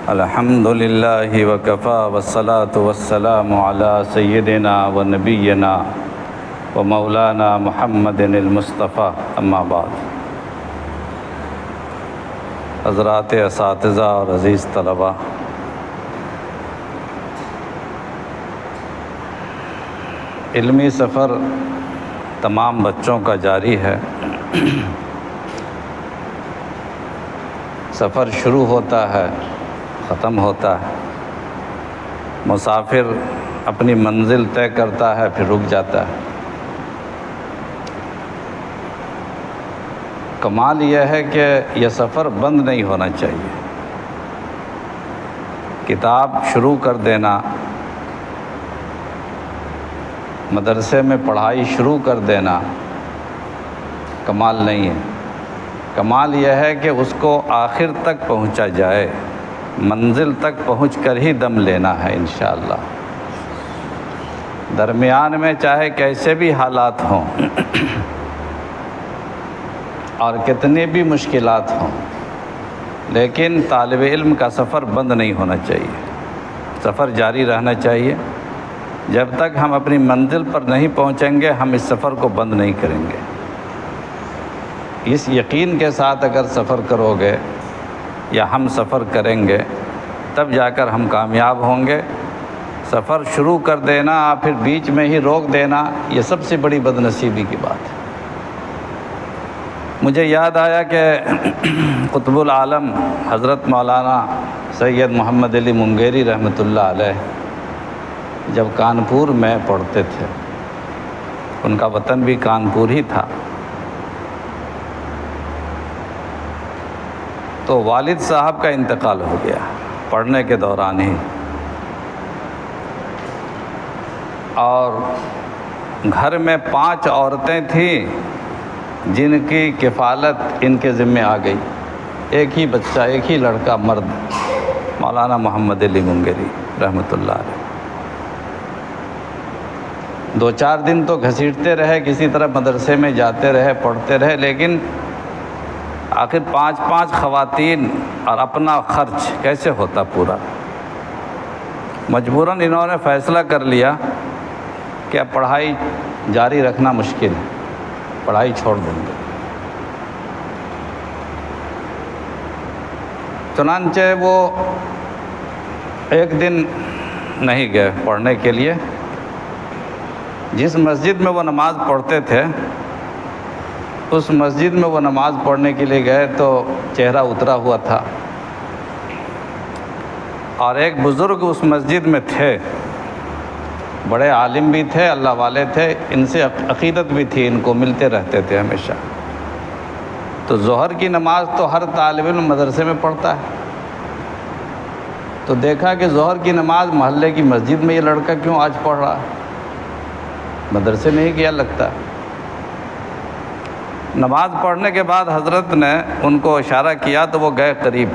الحمد للہ وکفی والصلاة والسلام علی سیدنا و نبینا و مولانا محمد المصطفیٰ، اما بعد۔ حضرات اساتذہ اور عزیز طلباء، علمی سفر تمام بچوں کا جاری ہے۔ سفر شروع ہوتا ہے، ختم ہوتا ہے۔ مسافر اپنی منزل طے کرتا ہے، پھر رک جاتا ہے۔ کمال یہ ہے کہ یہ سفر بند نہیں ہونا چاہیے۔ کتاب شروع کر دینا، مدرسے میں پڑھائی شروع کر دینا کمال نہیں ہے۔ کمال یہ ہے کہ اس کو آخر تک پہنچا جائے، منزل تک پہنچ کر ہی دم لینا ہے انشاءاللہ۔ درمیان میں چاہے کیسے بھی حالات ہوں اور کتنی بھی مشکلات ہوں، لیکن طالب علم کا سفر بند نہیں ہونا چاہیے، سفر جاری رہنا چاہیے۔ جب تک ہم اپنی منزل پر نہیں پہنچیں گے، ہم اس سفر کو بند نہیں کریں گے۔ اس یقین کے ساتھ اگر سفر کرو گے یا ہم سفر کریں گے، تب جا کر ہم کامیاب ہوں گے۔ سفر شروع کر دینا اور پھر بیچ میں ہی روک دینا، یہ سب سے بڑی بد نصیبی کی بات ہے۔ مجھے یاد آیا کہ قطب العالم حضرت مولانا سید محمد علی منگیری رحمۃ اللہ علیہ جب کانپور میں پڑھتے تھے، ان کا وطن بھی کانپور ہی تھا، تو والد صاحب کا انتقال ہو گیا پڑھنے کے دوران ہی، اور گھر میں 5 عورتیں تھیں جن کی کفالت ان کے ذمے آ گئی۔ ایک ہی بچہ، ایک ہی لڑکا مرد، مولانا محمد علی منگیری رحمۃ اللہ علیہ۔ 2-4 دن تو گھسیٹتے رہے، کسی طرح مدرسے میں جاتے رہے، پڑھتے رہے، لیکن آخر 5 خواتین اور اپنا خرچ کیسے ہوتا پورا؟ مجبوراً انہوں نے فیصلہ کر لیا کہ اب پڑھائی جاری رکھنا مشکل ہے، پڑھائی چھوڑ دیں گے۔ چنانچہ وہ ایک دن نہیں گئے پڑھنے کے لیے۔ جس مسجد میں وہ نماز پڑھتے تھے، اس مسجد میں وہ نماز پڑھنے کے لیے گئے تو چہرہ اترا ہوا تھا، اور ایک بزرگ اس مسجد میں تھے، بڑے عالم بھی تھے، اللہ والے تھے، ان سے عقیدت بھی تھی، ان کو ملتے رہتے تھے ہمیشہ۔ تو ظہر کی نماز تو ہر طالب علم مدرسے میں پڑھتا ہے، تو دیکھا کہ ظہر کی نماز محلے کی مسجد میں یہ لڑکا کیوں آج پڑھ رہا ہے، مدرسے میں ہی کیا لگتا ہے۔ نماز پڑھنے کے بعد حضرت نے ان کو اشارہ کیا تو وہ گئے قریب،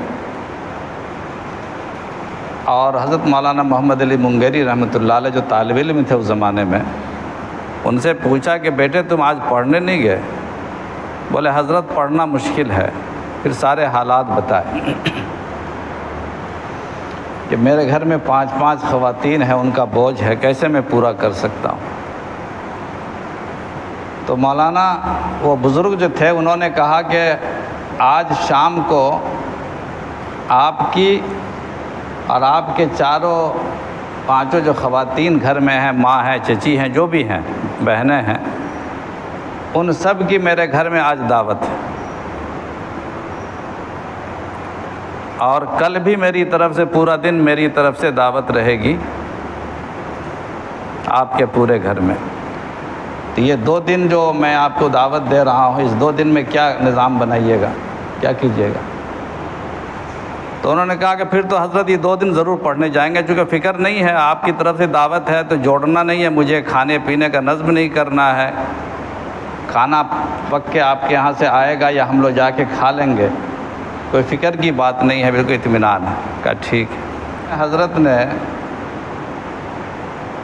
اور حضرت مولانا محمد علی منگیری رحمۃ اللہ علیہ جو طالب علم تھے اس زمانے میں، ان سے پوچھا کہ بیٹے تم آج پڑھنے نہیں گئے؟ بولے حضرت پڑھنا مشکل ہے۔ پھر سارے حالات بتائے کہ میرے گھر میں 5 خواتین ہیں، ان کا بوجھ ہے، کیسے میں پورا کر سکتا ہوں؟ تو مولانا وہ بزرگ جو تھے انہوں نے کہا کہ آج شام کو آپ کی اور آپ کے 4-5 جو خواتین گھر میں ہیں، ماں ہیں، چچی ہیں، جو بھی ہیں، بہنیں ہیں، ان سب کی میرے گھر میں آج دعوت ہے، اور کل بھی میری طرف سے پورا دن میری طرف سے دعوت رہے گی آپ کے پورے گھر میں۔ تو یہ 2 دن جو میں آپ کو دعوت دے رہا ہوں، اس 2 دن میں کیا نظام بنائیے گا، کیا کیجیے گا؟ تو انہوں نے کہا کہ پھر تو حضرت یہ 2 دن ضرور پڑھنے جائیں گے، چونکہ فکر نہیں ہے، آپ کی طرف سے دعوت ہے تو جوڑنا نہیں ہے، مجھے کھانے پینے کا نظم نہیں کرنا ہے، کھانا پک کے آپ کے یہاں سے آئے گا یا ہم لوگ جا کے کھا لیں گے، کوئی فکر کی بات نہیں ہے، بالکل اطمینان ہے۔ کہا ٹھیک ہے۔ حضرت نے،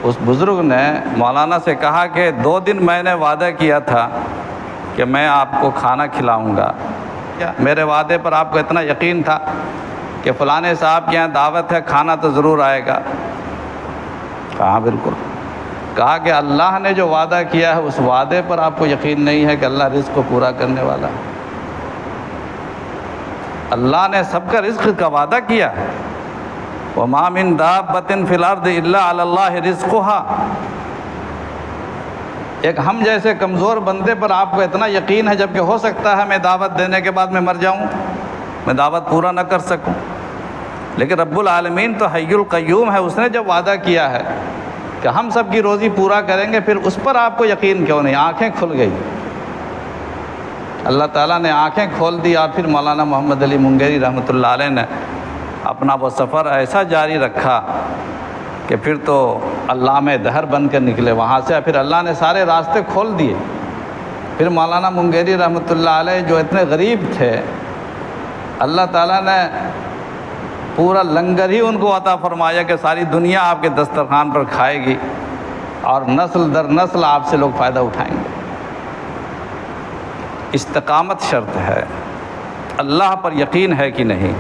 اس بزرگ نے مولانا سے کہا کہ 2 دن میں نے وعدہ کیا تھا کہ میں آپ کو کھانا کھلاؤں گا، کیا میرے وعدے پر آپ کو اتنا یقین تھا؟ کہ فلانے صاحب کے یہاں دعوت ہے، کھانا تو ضرور آئے گا؟ کہا بالکل۔ کہا کہ اللہ نے جو وعدہ کیا ہے اس وعدے پر آپ کو یقین نہیں ہے کہ اللہ رزق کو پورا کرنے والا ہے؟ اللہ نے سب کا رزق کا وعدہ کیا ہے۔ وَمَا مِن دَابَّةٍ فِي الْأَرْضِ إِلَّا عَلَى اللَّهِ رِزْقُهَا۔ ایک ہم جیسے کمزور بندے پر آپ کو اتنا یقین ہے، جبکہ ہو سکتا ہے میں دعوت دینے کے بعد میں مر جاؤں، میں دعوت پورا نہ کر سکوں، لیکن رب العالمین تو حی القیوم ہے، اس نے جب وعدہ کیا ہے کہ ہم سب کی روزی پورا کریں گے، پھر اس پر آپ کو یقین کیوں نہیں؟ آنکھیں کھل گئی، اللہ تعالیٰ نے آنکھیں کھول دی، اور پھر مولانا محمد علی منگیری رحمۃ اللہ علیہ نے اپنا وہ سفر ایسا جاری رکھا کہ پھر تو علامہ دہر بن کر نکلے وہاں سے، پھر اللہ نے سارے راستے کھول دیے۔ پھر مولانا منگیری رحمۃ اللہ علیہ جو اتنے غریب تھے، اللہ تعالیٰ نے پورا لنگر ہی ان کو عطا فرمایا کہ ساری دنیا آپ کے دسترخوان پر کھائے گی، اور نسل در نسل آپ سے لوگ فائدہ اٹھائیں گے۔ استقامت شرط ہے، اللہ پر یقین ہے کہ نہیں؟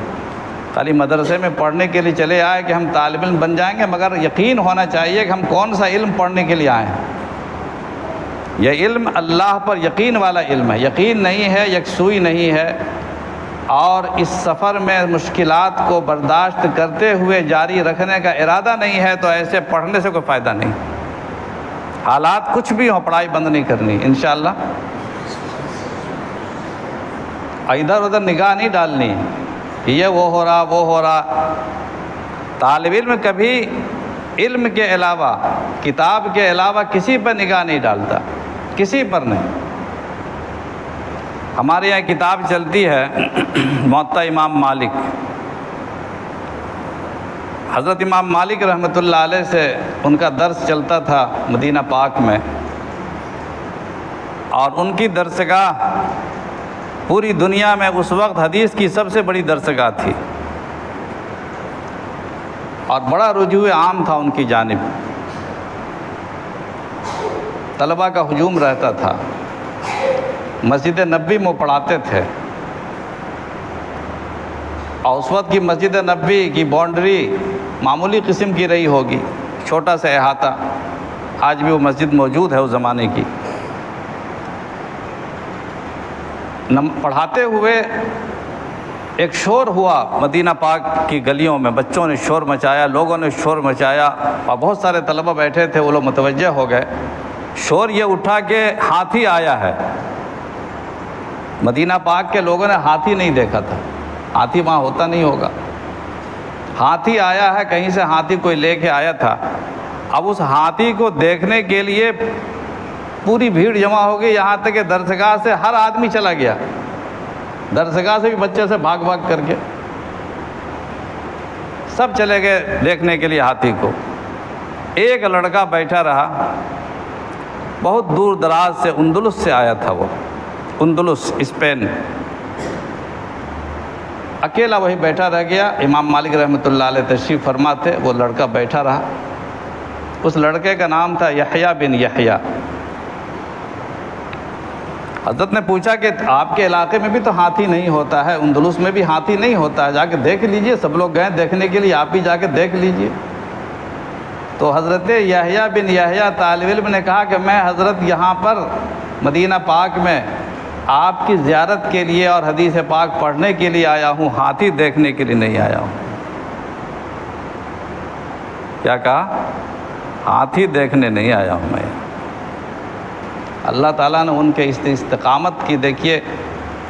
خالی مدرسے میں پڑھنے کے لیے چلے آئے کہ ہم طالب علم بن جائیں گے، مگر یقین ہونا چاہیے کہ ہم کون سا علم پڑھنے کے لیے آئے ہیں۔ یہ علم اللہ پر یقین والا علم ہے، یقین نہیں ہے، یکسوئی نہیں ہے، اور اس سفر میں مشکلات کو برداشت کرتے ہوئے جاری رکھنے کا ارادہ نہیں ہے، تو ایسے پڑھنے سے کوئی فائدہ نہیں۔ حالات کچھ بھی ہوں، پڑھائی بند نہیں کرنی انشاءاللہ، ادھر ادھر نگاہ نہیں ڈالنی، یہ وہ ہو رہا وہ ہو رہا۔ طالب علم کبھی علم کے علاوہ، کتاب کے علاوہ کسی پر نگاہ نہیں ڈالتا، کسی پر نہیں۔ ہمارے یہاں کتاب چلتی ہے موطا امام مالک، حضرت امام مالک رحمۃ اللہ علیہ سے ان کا درس چلتا تھا مدینہ پاک میں، اور ان کی درسگاہ پوری دنیا میں اس وقت حدیث کی سب سے بڑی درسگاہ تھی، اور بڑا رجوع عام تھا ان کی جانب، طلباء کا ہجوم رہتا تھا، مسجد نبوی میں پڑھاتے تھے، اور اس وقت کی مسجد نبوی کی باؤنڈری معمولی قسم کی رہی ہوگی، چھوٹا سا احاطہ، آج بھی وہ مسجد موجود ہے اس زمانے کی۔ پڑھاتے ہوئے ایک شور ہوا مدینہ پاک کی گلیوں میں، بچوں نے شور مچایا، لوگوں نے شور مچایا، اور بہت سارے طلبہ بیٹھے تھے، وہ لوگ متوجہ ہو گئے۔ شور یہ اٹھا کہ ہاتھی آیا ہے۔ مدینہ پاک کے لوگوں نے ہاتھی نہیں دیکھا تھا، ہاتھی وہاں ہوتا نہیں ہوگا، ہاتھی آیا ہے، کہیں سے ہاتھی کوئی لے کے آیا تھا۔ اب اس ہاتھی کو دیکھنے کے لیے پوری بھیڑ جمع ہو گئی، یہاں تک کہ درسگاہ سے ہر آدمی چلا گیا، درسگاہ سے بھی بچے سے بھاگ بھاگ کر کے سب چلے گئے دیکھنے کے لیے ہاتھی کو۔ ایک لڑکا بیٹھا رہا، بہت دور دراز سے، اندلس سے آیا تھا وہ، اندلس اسپین، اکیلا وہی بیٹھا رہ گیا۔ امام مالک رحمۃ اللہ علیہ تشریف فرما تھے، وہ لڑکا بیٹھا رہا۔ اس لڑکے کا نام تھا یحییٰ بن یحییٰ۔ حضرت نے پوچھا کہ آپ کے علاقے میں بھی تو ہاتھی نہیں ہوتا ہے، اندلس میں بھی ہاتھی نہیں ہوتا ہے، جا کے دیکھ لیجئے، سب لوگ گئے دیکھنے کے لیے، آپ بھی جا کے دیکھ لیجئے۔ تو حضرت یحییٰ بن یحییٰ طالب علم نے کہا کہ میں حضرت یہاں پر مدینہ پاک میں آپ کی زیارت کے لیے اور حدیث پاک پڑھنے کے لیے آیا ہوں، ہاتھی دیکھنے کے لیے نہیں آیا ہوں۔ کیا کہا؟ ہاتھی دیکھنے نہیں آیا ہوں میں۔ اللہ تعالیٰ نے ان کے استقامت کی، دیکھیے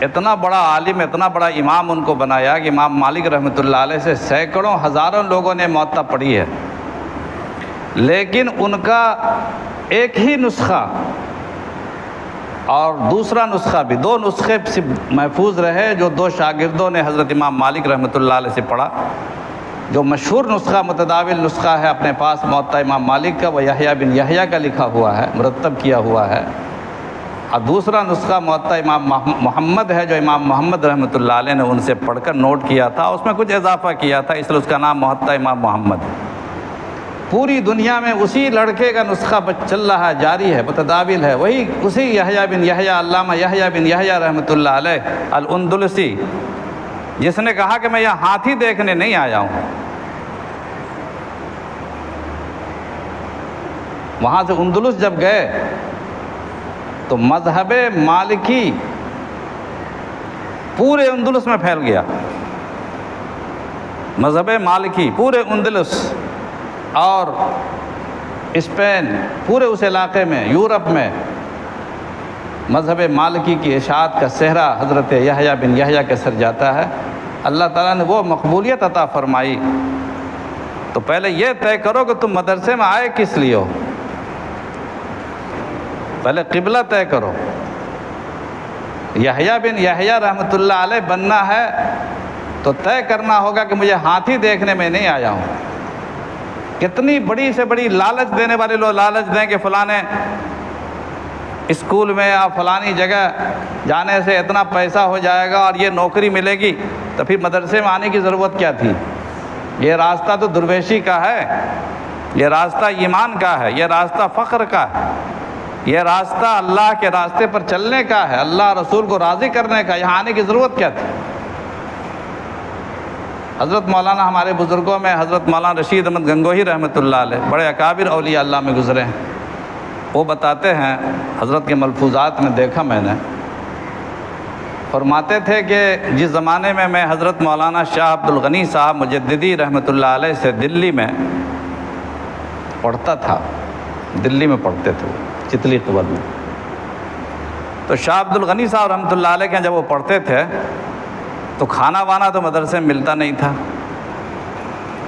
اتنا بڑا عالم، اتنا بڑا امام ان کو بنایا کہ امام مالک رحمۃ اللہ علیہ سے سینکڑوں ہزاروں لوگوں نے موطا پڑھی ہے، لیکن ان کا ایک ہی نسخہ اور دوسرا نسخہ بھی، دو نسخے محفوظ رہے جو دو شاگردوں نے حضرت امام مالک رحمۃ اللہ علیہ سے پڑھا۔ جو مشہور نسخہ، متداول نسخہ ہے اپنے پاس موطا امام مالک کا، وہ یحییٰ بن یحییٰ کا لکھا ہوا ہے، مرتب کیا ہوا ہے، اور دوسرا نسخہ موطا امام محمد ہے، جو امام محمد رحمۃ اللہ علیہ نے ان سے پڑھ کر نوٹ کیا تھا، اس میں کچھ اضافہ کیا تھا، اس لیے اس کا نام موطا امام محمد ہے۔ پوری دنیا میں اسی لڑکے کا نسخہ چل رہا ہے، جاری ہے، متداول ہے، وہی اسی یحییٰ بن یحییٰ، علامہ یحییٰ بن یحییٰ رحمۃ اللہ علیہ الاندلسی، جس نے کہا کہ میں یہاں ہاتھی دیکھنے نہیں آیا ہوں. وہاں سے اندلس جب گئے تو مذہب مالکی پورے اندلس میں پھیل گیا. مذہب مالکی پورے اندلس اور اسپین، پورے اس علاقے میں، یورپ میں مذہب مالکی کی اشاعت کا صحرا حضرت یحییٰ بن یحییٰ کے سر جاتا ہے. اللہ تعالیٰ نے وہ مقبولیت عطا فرمائی. تو پہلے یہ طے کرو کہ تم مدرسے میں آئے کس لیے ہو. پہلے قبلہ طے کرو. یحییٰ بن یحییٰ رحمۃ اللہ علیہ بننا ہے تو طے کرنا ہوگا کہ مجھے ہاتھی دیکھنے میں نہیں آیا ہوں. کتنی بڑی سے بڑی لالچ دینے والے لوگ لالچ دیں کہ فلانے اسکول میں یا فلانی جگہ جانے سے اتنا پیسہ ہو جائے گا اور یہ نوکری ملے گی، تو پھر مدرسے میں آنے کی ضرورت کیا تھی. یہ راستہ تو درویشی کا ہے، یہ راستہ ایمان کا ہے، یہ راستہ فخر کا ہے، یہ راستہ اللہ کے راستے پر چلنے کا ہے، اللہ رسول کو راضی کرنے کا. یہاں آنے کی ضرورت کیا تھی. حضرت مولانا ہمارے بزرگوں میں حضرت مولانا رشید احمد گنگوہی رحمۃ اللہ علیہ بڑے اکابر اولیاء اللہ میں گزرے ہیں. وہ بتاتے ہیں، حضرت کے ملفوظات میں دیکھا میں نے، فرماتے تھے کہ جس زمانے میں حضرت مولانا شاہ عبد الغنی صاحب مجددی رحمۃ اللہ علیہ سے دلی میں پڑھتا تھا، دلی میں پڑھتے تھے وہ چتلی قبر میں. تو شاہ عبد الغنی صاحب رحمۃ اللہ علیہ کے جب وہ پڑھتے تھے تو کھانا وانا تو مدرسے میں ملتا نہیں تھا.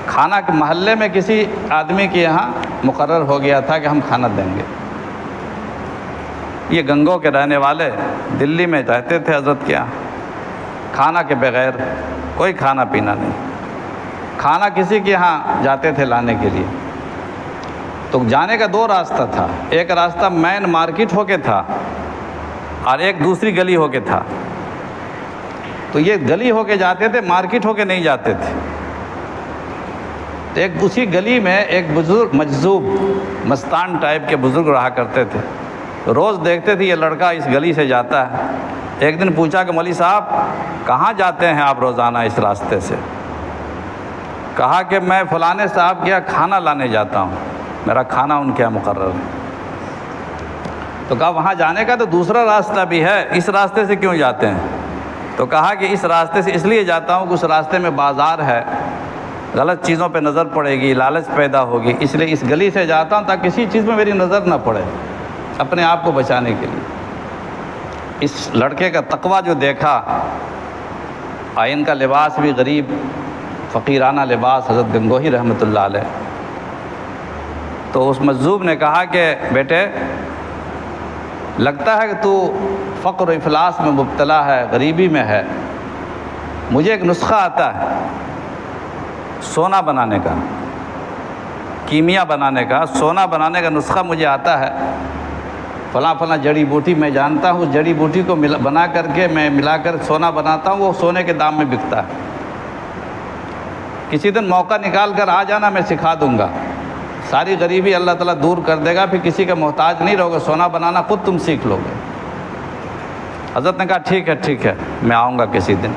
کھانا محلے میں کسی آدمی کے یہاں مقرر ہو گیا تھا کہ ہم کھانا دیں گے. یہ گنگو کے رہنے والے دلی میں رہتے تھے حضرت کے یہاں. کھانا کے بغیر کوئی کھانا پینا نہیں. کھانا کسی کے یہاں جاتے تھے لانے کے لیے. تو جانے کا دو راستہ تھا. ایک راستہ مین مارکیٹ ہو کے تھا اور ایک دوسری گلی ہو کے تھا. تو یہ گلی ہو کے جاتے تھے، مارکیٹ ہو کے نہیں جاتے تھے. تو ایک اسی گلی میں ایک بزرگ مجذوب مستان ٹائپ کے بزرگ رہا کرتے تھے. روز دیکھتے تھے یہ لڑکا اس گلی سے جاتا ہے. ایک دن پوچھا کہ مولوی صاحب کہاں جاتے ہیں آپ روزانہ اس راستے سے؟ کہا کہ میں فلانے صاحب کے یہاں کھانا لانے جاتا ہوں، میرا کھانا ان کے یہاں مقرر ہے. تو کہا وہاں جانے کا تو دوسرا راستہ بھی ہے، اس راستے سے کیوں جاتے ہیں؟ تو کہا کہ اس راستے سے اس لیے جاتا ہوں کہ اس راستے میں بازار ہے، غلط چیزوں پہ نظر پڑے گی، لالچ پیدا ہوگی، اس لیے اس گلی سے جاتا ہوں تاکہ کسی چیز میں میری نظر نہ پڑے، اپنے آپ کو بچانے کے لیے. اس لڑکے کا تقویٰ جو دیکھا، ان کا لباس بھی غریب فقیرانہ لباس، حضرت گنگوہی رحمۃ اللہ علیہ. تو اس مجذوب نے کہا کہ بیٹے لگتا ہے کہ تو فقر و افلاس میں مبتلا ہے، غریبی میں ہے. مجھے ایک نسخہ آتا ہے سونا بنانے کا، کیمیا بنانے کا، سونا بنانے کا نسخہ مجھے آتا ہے. فلاں فلاں جڑی بوٹی میں جانتا ہوں، جڑی بوٹی کو بنا کر کے میں ملا کر سونا بناتا ہوں، وہ سونے کے دام میں بکتا ہے. کسی دن موقع نکال کر آ جانا، میں سکھا دوں گا. ساری غریبی اللہ تعالیٰ دور کر دے گا، پھر کسی کا محتاج نہیں رہو گے، سونا بنانا خود تم سیکھ لو گے. حضرت نے کہا ٹھیک ہے میں آؤں گا کسی دن.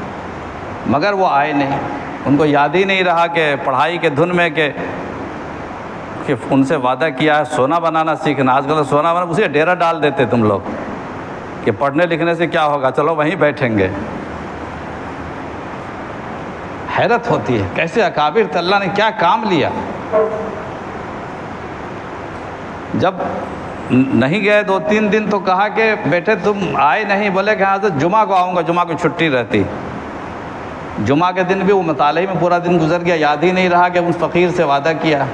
مگر وہ آئے نہیں. ان کو یاد ہی نہیں رہا کہ پڑھائی کے دھن میں کہ ان سے وعدہ کیا ہے سونا بنانا سیکھنا. آج کل سونا بنا اسے ڈیرا ڈال دیتے تم لوگ کہ پڑھنے لکھنے سے کیا ہوگا، چلو وہیں بیٹھیں گے. حیرت ہوتی ہے کیسے اکابر تھے، اللہ نے کیا کام لیا. جب نہیں گئے 2-3 دن تو کہا کہ بیٹے تم آئے نہیں. بولے کہ حضرت جمعہ کو آؤں گا، جمعہ کو چھٹی رہتی. جمعہ کے دن بھی وہ مطالعے میں پورا دن گزر گیا، یاد ہی نہیں رہا کہ اس فقیر سے وعدہ کیا.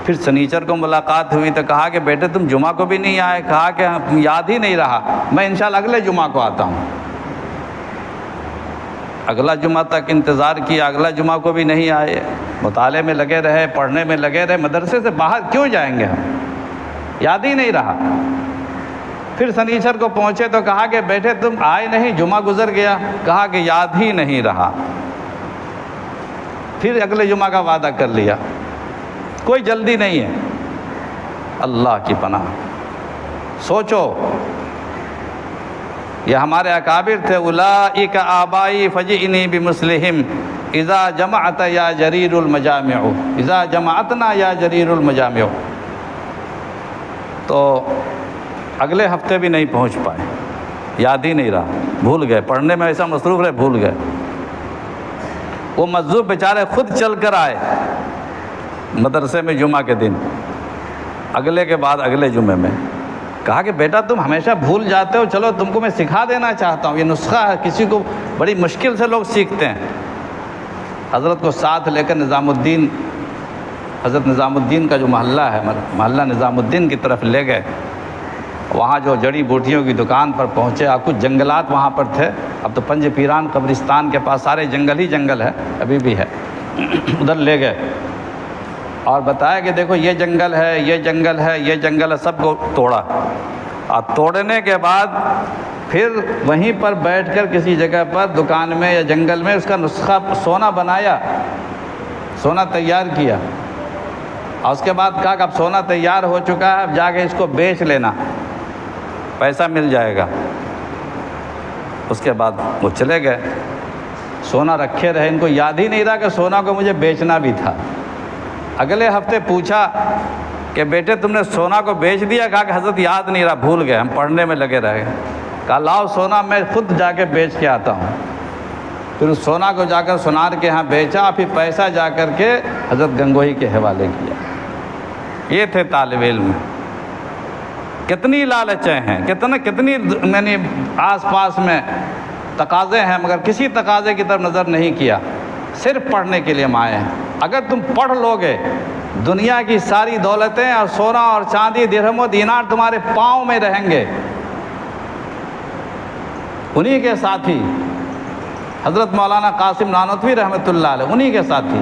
پھر سنیچر کو ملاقات ہوئی تو کہا کہ بیٹے تم جمعہ کو بھی نہیں آئے. کہا کہ یاد ہی نہیں رہا، میں انشاءاللہ اگلے جمعہ کو آتا ہوں. اگلا جمعہ تک انتظار کیا، اگلا جمعہ کو بھی نہیں آئے. مطالعے میں لگے رہے، پڑھنے میں لگے رہے. مدرسے سے باہر کیوں جائیں گے ہم، یاد ہی نہیں رہا. پھر سنیچر کو پہنچے تو کہا کہ بیٹے تم آئے نہیں، جمعہ گزر گیا. کہا کہ یاد ہی نہیں رہا. پھر اگلے جمعہ کا وعدہ کر لیا. کوئی جلدی نہیں ہے. اللہ کی پناہ. سوچو یہ ہمارے اکابر تھے، اولئک آبائی فجئنی بمثلہم اذا جمعت یا جریر المجامع، اذا جمعتنا یا جریر المجامع۔ تو اگلے ہفتے بھی نہیں پہنچ پائے، یاد ہی نہیں رہا، بھول گئے، پڑھنے میں ایسا مصروف رہے بھول گئے۔ وہ مجذوب بیچارے خود چل کر آئے مدرسے میں جمعہ کے دن، اگلے کے بعد اگلے جمعے میں کہا کہ بیٹا تم ہمیشہ بھول جاتے ہو، چلو تم کو میں سکھا دینا چاہتا ہوں، یہ نسخہ ہے، کسی کو بڑی مشکل سے لوگ سیکھتے ہیں۔ حضرت کو ساتھ لے کر نظام الدین، حضرت نظام الدین کا جو محلہ ہے، محلہ نظام الدین کی طرف لے گئے۔ وہاں جو جڑی بوٹیوں کی دکان پر پہنچے، اور کچھ جنگلات وہاں پر تھے، اب تو پنج پیران قبرستان کے پاس سارے جنگل ہی جنگل ہے، ابھی بھی ہے، ادھر لے گئے اور بتایا کہ دیکھو یہ جنگل ہے، یہ جنگل ہے، یہ جنگل ہے، سب کو توڑا، اور توڑنے کے بعد پھر وہیں پر بیٹھ کر کسی جگہ پر دکان میں یا جنگل میں اس کا نسخہ سونا بنایا، سونا تیار کیا، اور اس کے بعد کہا کہ اب سونا تیار ہو چکا ہے، اب جا کے اس کو بیچ لینا، پیسہ مل جائے گا۔ اس کے بعد وہ چلے گئے، سونا رکھے رہے، ان کو یاد ہی نہیں رہا کہ سونا کو مجھے بیچنا بھی تھا۔ اگلے ہفتے پوچھا کہ بیٹے تم نے سونا کو بیچ دیا؟ کہا کہ حضرت یاد نہیں رہا، بھول گئے، ہم پڑھنے میں لگے رہے۔ کہا لاؤ سونا میں خود جا کے بیچ کے آتا ہوں۔ پھر اس سونا کو جا کر سونار کے ہاں بیچا، پھر پیسہ جا کر کے حضرت گنگوہی کے حوالے کیا۔ یہ تھے طالب علم، کتنی لالچیں ہیں، کتنی میں نے آس پاس میں تقاضے ہیں، مگر کسی تقاضے کی طرف نظر نہیں کیا، صرف پڑھنے کے لیے ہم آئے ہیں۔ اگر تم پڑھ لو گے، دنیا کی ساری دولتیں اور سونا اور چاندی، درہم و دینار تمہارے پاؤں میں رہیں گے۔ انہی کے ساتھی حضرت مولانا قاسم نانوتوی رحمۃ اللہ علیہ، انہی کے ساتھی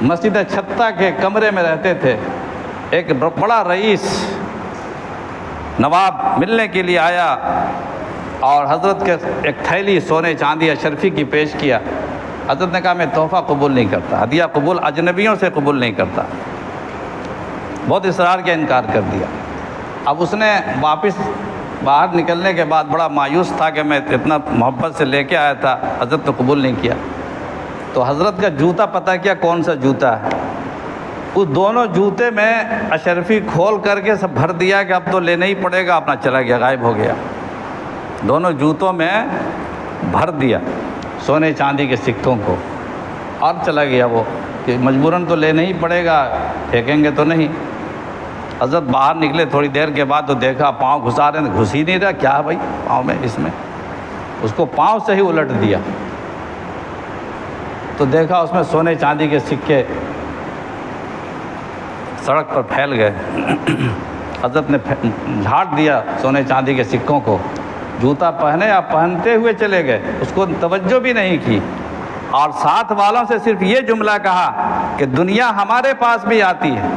مسجد چھتہ کے کمرے میں رہتے تھے۔ ایک بڑا رئیس نواب ملنے کے لیے آیا اور حضرت کے ایک تھیلی سونے چاندی اشرفی کی پیش کیا۔ حضرت نے کہا میں تحفہ قبول نہیں کرتا، ہدیہ قبول اجنبیوں سے قبول نہیں کرتا۔ بہت اصرار کیا، انکار کر دیا۔ اب اس نے واپس باہر نکلنے کے بعد بڑا مایوس تھا کہ میں اتنا محبت سے لے کے آیا تھا، حضرت نے قبول نہیں کیا۔ تو حضرت کا جوتا پتہ کیا کون سا جوتا ہے، اس دونوں جوتے میں اشرفی کھول کر کے سب بھر دیا کہ اب تو لینا ہی پڑے گا، اپنا چلا گیا، غائب ہو گیا۔ دونوں جوتوں میں بھر دیا سونے چاندی کے سکوں کو، اور چلا گیا وہ کہ مجبوراً تو لینا ہی پڑے گا، پھینکیں گے تو نہیں۔ حضرت باہر نکلے تھوڑی دیر کے بعد تو دیکھا پاؤں گھسا رہے ہیں، گھس ہی نہیں رہا، کیا بھائی پاؤں میں، اس میں اس کو پاؤں سے ہی الٹ دیا تو دیکھا اس میں سونے چاندی کے سکے سڑک پر پھیل گئے۔ حضرت نے جھاڑ دیا سونے چاندی کے سکوں کو، جوتا پہنے یا پہنتے ہوئے چلے گئے، اس کو توجہ بھی نہیں کی، اور ساتھ والوں سے صرف یہ جملہ کہا کہ دنیا ہمارے پاس بھی آتی ہے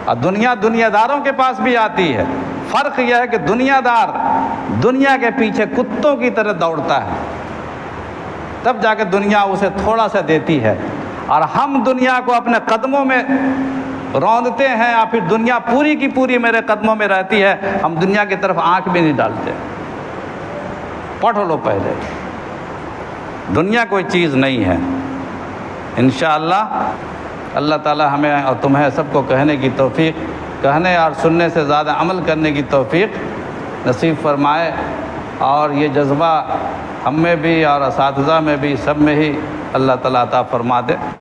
اور دنیا دنیا داروں کے پاس بھی آتی ہے، فرق یہ ہے کہ دنیا دار دنیا کے پیچھے کتوں کی طرح دوڑتا ہے، تب جا کے دنیا اسے تھوڑا سا دیتی ہے، اور ہم دنیا کو اپنے قدموں میں روندتے ہیں، یا پھر دنیا پوری کی پوری میرے قدموں میں رہتی ہے، ہم دنیا کی طرف آنکھ بھی نہیں ڈالتے۔ پڑھ لو پہلے، دنیا کوئی چیز نہیں ہے۔ انشاءاللہ اللہ تعالی ہمیں اور تمہیں سب کو کہنے کی توفیق، کہنے اور سننے سے زیادہ عمل کرنے کی توفیق نصیب فرمائے، اور یہ جذبہ ہم میں بھی اور اساتذہ میں بھی، سب میں ہی اللہ تعالیٰ عطا فرما دے۔